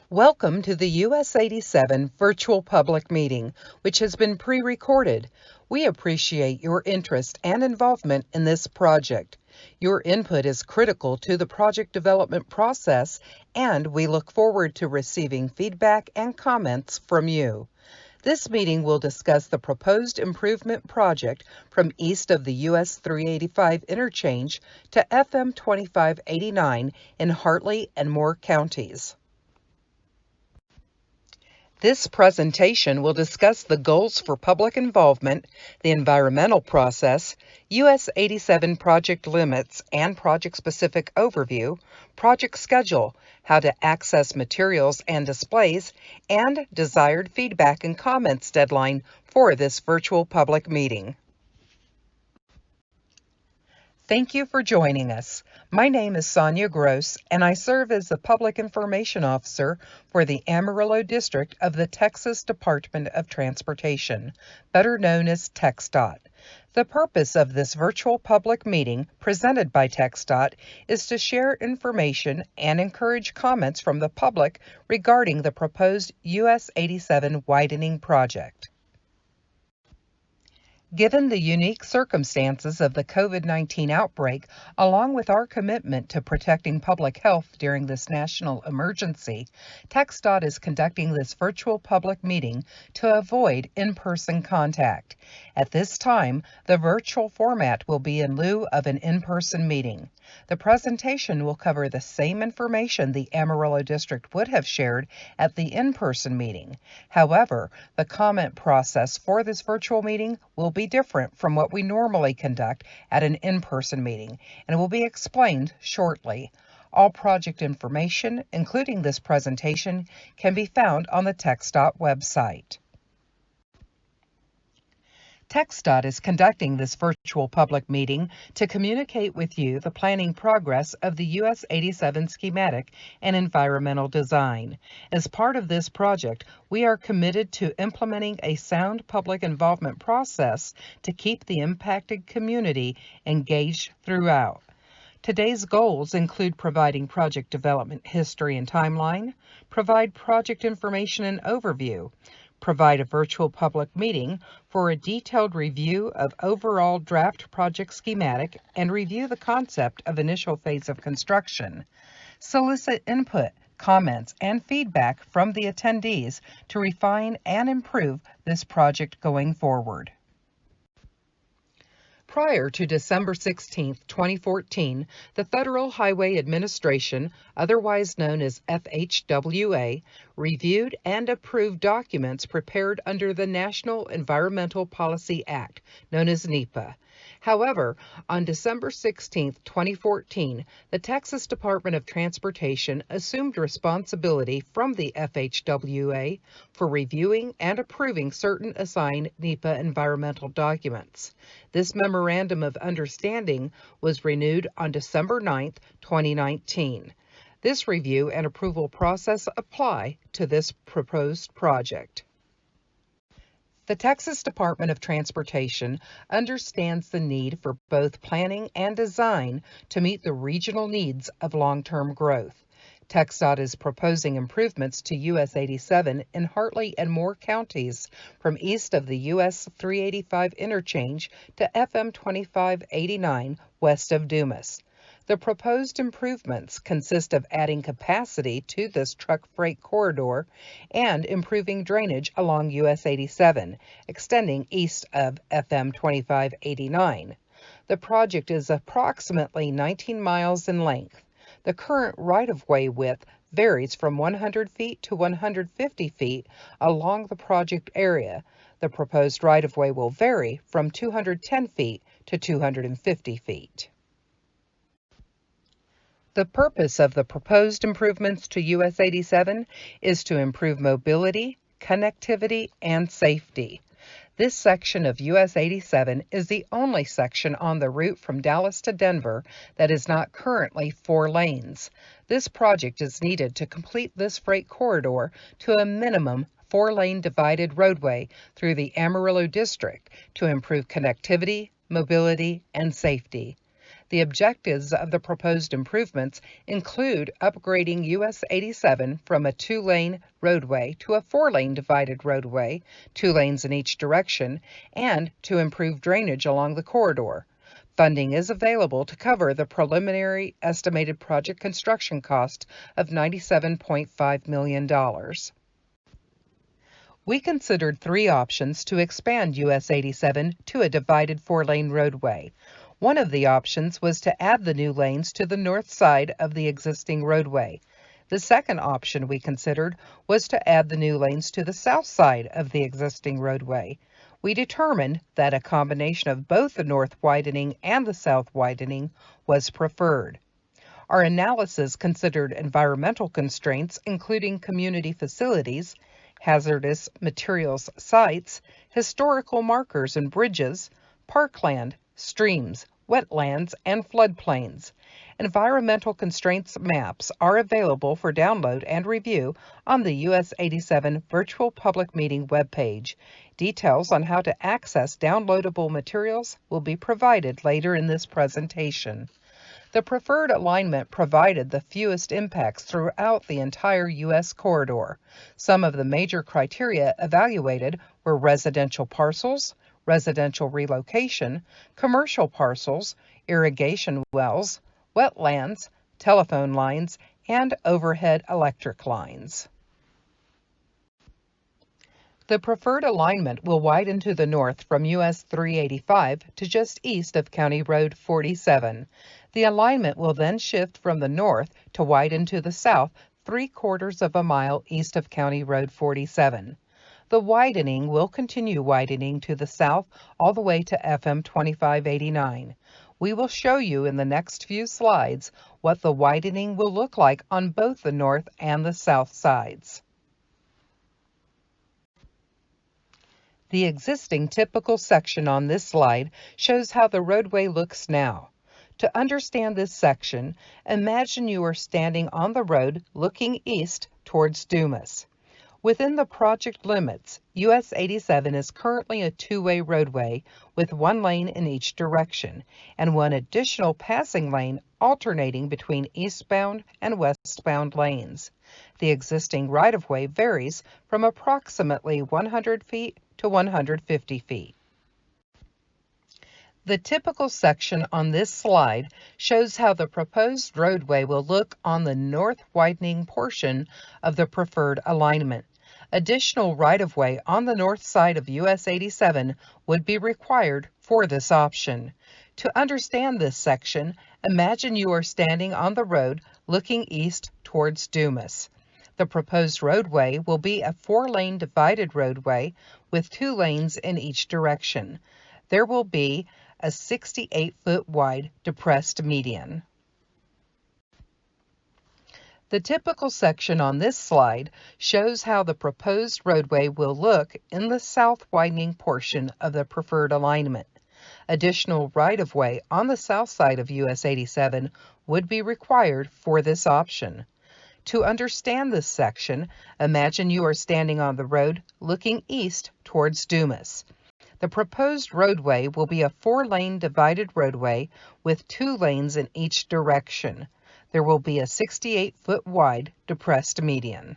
Welcome to the US 87 virtual public meeting, which has been pre-recorded. We appreciate your interest and involvement in this project. Your input is critical to the project development process, and we look forward to receiving feedback and comments from you. This meeting will discuss the proposed improvement project from east of the US 385 interchange to FM 2589 in Hartley and Moore counties. This presentation will discuss the goals for public involvement, the environmental process, US 87 project limits and project-specific overview, project schedule, how to access materials and displays, and desired feedback and comments deadline for this virtual public meeting. Thank you for joining us. My name is Sonia Gross, and I serve as the Public Information Officer for the Amarillo District of the Texas Department of Transportation, better known as TxDOT. The purpose of this virtual public meeting presented by TxDOT is to share information and encourage comments from the public regarding the proposed US 87 widening project. Given the unique circumstances of the COVID-19 outbreak, along with our commitment to protecting public health during this national emergency, TxDOT is conducting this virtual public meeting to avoid in-person contact. At this time, the virtual format will be in lieu of an in-person meeting. The presentation will cover the same information the Amarillo District would have shared at the in-person meeting. However, the comment process for this virtual meeting will be different from what we normally conduct at an in-person meeting, and will be explained shortly. All project information, including this presentation, can be found on the TxDOT website. TxDOT is conducting this virtual public meeting to communicate with you the planning progress of the US 87 schematic and environmental design. As part of this project, we are committed to implementing a sound public involvement process to keep the impacted community engaged throughout. Today's goals include providing project development history and timeline, provide project information and overview, provide a virtual public meeting for a detailed review of overall draft project schematic and review the concept of initial phase of construction, solicit input, comments, and feedback from the attendees to refine and improve this project going forward. Prior to December 16, 2014, the Federal Highway Administration, otherwise known as FHWA, reviewed and approved documents prepared under the National Environmental Policy Act, known as NEPA. However, on December 16, 2014, the Texas Department of Transportation assumed responsibility from the FHWA for reviewing and approving certain assigned NEPA environmental documents. This Memorandum of Understanding was renewed on December 9, 2019. This review and approval process apply to this proposed project. The Texas Department of Transportation understands the need for both planning and design to meet the regional needs of long-term growth. TxDOT is proposing improvements to US 87 in Hartley and Moore counties from east of the US 385 interchange to FM 2589 west of Dumas. The proposed improvements consist of adding capacity to this truck freight corridor and improving drainage along US 87, extending east of FM 2589. The project is approximately 19 miles in length. The current right-of-way width varies from 100 feet to 150 feet along the project area. The proposed right-of-way will vary from 210 feet to 250 feet. The purpose of the proposed improvements to US 87 is to improve mobility, connectivity, and safety. This section of US 87 is the only section on the route from Dallas to Denver that is not currently 4 lanes. This project is needed to complete this freight corridor to a minimum 4-lane divided roadway through the Amarillo District to improve connectivity, mobility, and safety. The objectives of the proposed improvements include upgrading US 87 from a 2-lane roadway to a 4-lane divided roadway, 2 lanes in each direction, and to improve drainage along the corridor. Funding is available to cover the preliminary estimated project construction cost of $97.5 million. We considered 3 options to expand US 87 to a divided 4-lane roadway. One of the options was to add the new lanes to the north side of the existing roadway. The second option we considered was to add the new lanes to the south side of the existing roadway. We determined that a combination of both the north widening and the south widening was preferred. Our analysis considered environmental constraints, including community facilities, hazardous materials sites, historical markers and bridges, parkland, streams, wetlands, and floodplains. Environmental constraints maps are available for download and review on the US 87 Virtual Public Meeting webpage. Details on how to access downloadable materials will be provided later in this presentation. The preferred alignment provided the fewest impacts throughout the entire U.S. corridor. Some of the major criteria evaluated were residential parcels, residential relocation, commercial parcels, irrigation wells, wetlands, telephone lines, and overhead electric lines. The preferred alignment will widen to the north from US 385 to just east of County Road 47. The alignment will then shift from the north to widen to the south 3/4 of a mile east of County Road 47. The widening will continue widening to the south all the way to FM 2589. We will show you in the next few slides what the widening will look like on both the north and the south sides. The existing typical section on this slide shows how the roadway looks now. To understand this section, imagine you are standing on the road looking east towards Dumas. Within the project limits, US 87 is currently a 2-way roadway with 1 lane in each direction and 1 additional passing lane alternating between eastbound and westbound lanes. The existing right-of-way varies from approximately 100 feet to 150 feet. The typical section on this slide shows how the proposed roadway will look on the north widening portion of the preferred alignment. Additional right-of-way on the north side of US 87 would be required for this option. To understand this section, imagine you are standing on the road looking east towards Dumas. The proposed roadway will be a 4-lane divided roadway with 2 lanes in each direction. There will be a 68-foot wide depressed median. The typical section on this slide shows how the proposed roadway will look in the south widening portion of the preferred alignment. Additional right-of-way on the south side of US 87 would be required for this option. To understand this section, imagine you are standing on the road looking east towards Dumas. The proposed roadway will be a 4-lane divided roadway with 2 lanes in each direction. There will be a 68-foot wide depressed median.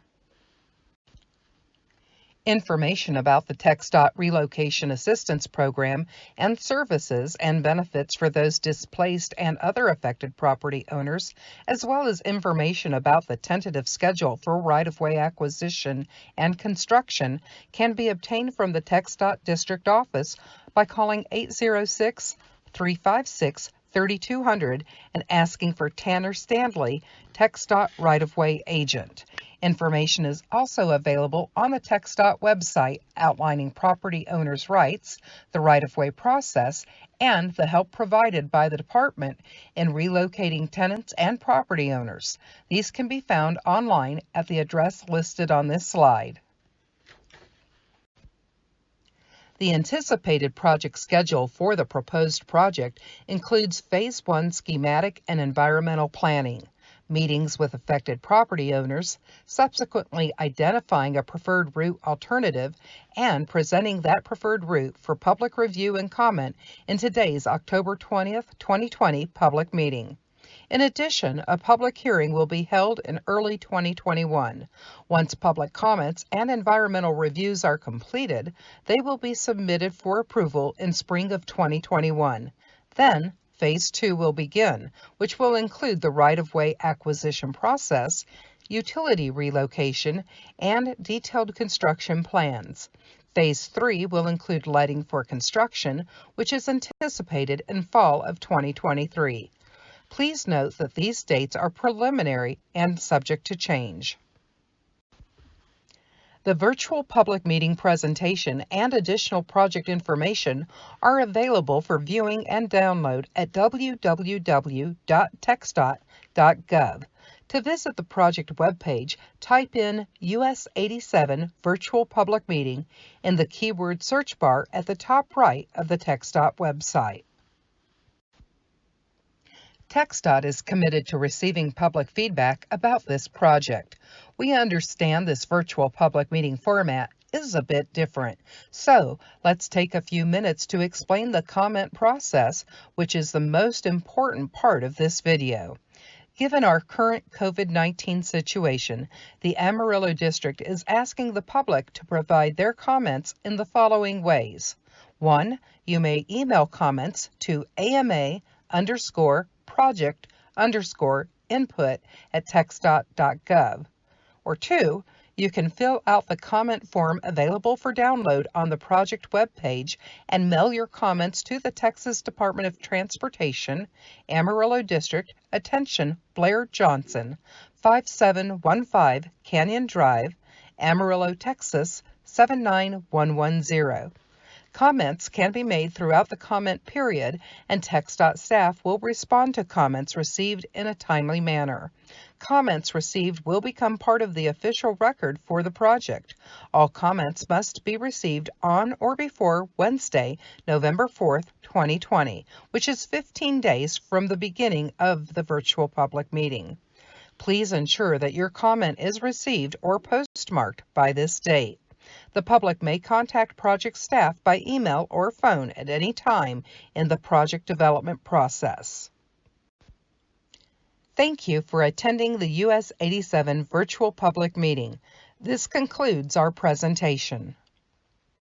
Information about the TxDOT Relocation Assistance Program and services and benefits for those displaced and other affected property owners, as well as information about the tentative schedule for right-of-way acquisition and construction, can be obtained from the TxDOT District Office by calling 806-356-3200 and asking for Tanner Standley, TxDOT right-of-way agent. Information is also available on the TxDOT website outlining property owners' rights, the right-of-way process, and the help provided by the department in relocating tenants and property owners. These can be found online at the address listed on this slide. The anticipated project schedule for the proposed project includes Phase 1 schematic and environmental planning, meetings with affected property owners, subsequently identifying a preferred route alternative, and presenting that preferred route for public review and comment in today's October 20th, 2020 public meeting. In addition, a public hearing will be held in early 2021. Once public comments and environmental reviews are completed, they will be submitted for approval in spring of 2021. Then, Phase 2 will begin, which will include the right-of-way acquisition process, utility relocation, and detailed construction plans. Phase 3 will include lighting for construction, which is anticipated in fall of 2023. Please note that these dates are preliminary and subject to change. The virtual public meeting presentation and additional project information are available for viewing and download at www.TxDOT.gov. To visit the project webpage, type in US 87 Virtual Public Meeting in the keyword search bar at the top right of the TxDOT website. TxDOT is committed to receiving public feedback about this project. We understand this virtual public meeting format is a bit different, so let's take a few minutes to explain the comment process, which is the most important part of this video. Given our current COVID-19 situation, the Amarillo District is asking the public to provide their comments in the following ways. 1. You may email comments to ama_project_input@TxDOT.gov. Or 2, you can fill out the comment form available for download on the project webpage and mail your comments to the Texas Department of Transportation, Amarillo District, attention Blair Johnson, 5715 Canyon Drive, Amarillo, Texas, 79110. Comments can be made throughout the comment period, and TxDOT staff will respond to comments received in a timely manner. Comments received will become part of the official record for the project. All comments must be received on or before Wednesday, November 4th, 2020, which is 15 days from the beginning of the virtual public meeting. Please ensure that your comment is received or postmarked by this date. The public may contact project staff by email or phone at any time in the project development process. Thank you for attending the US 87 virtual public meeting. This concludes our presentation.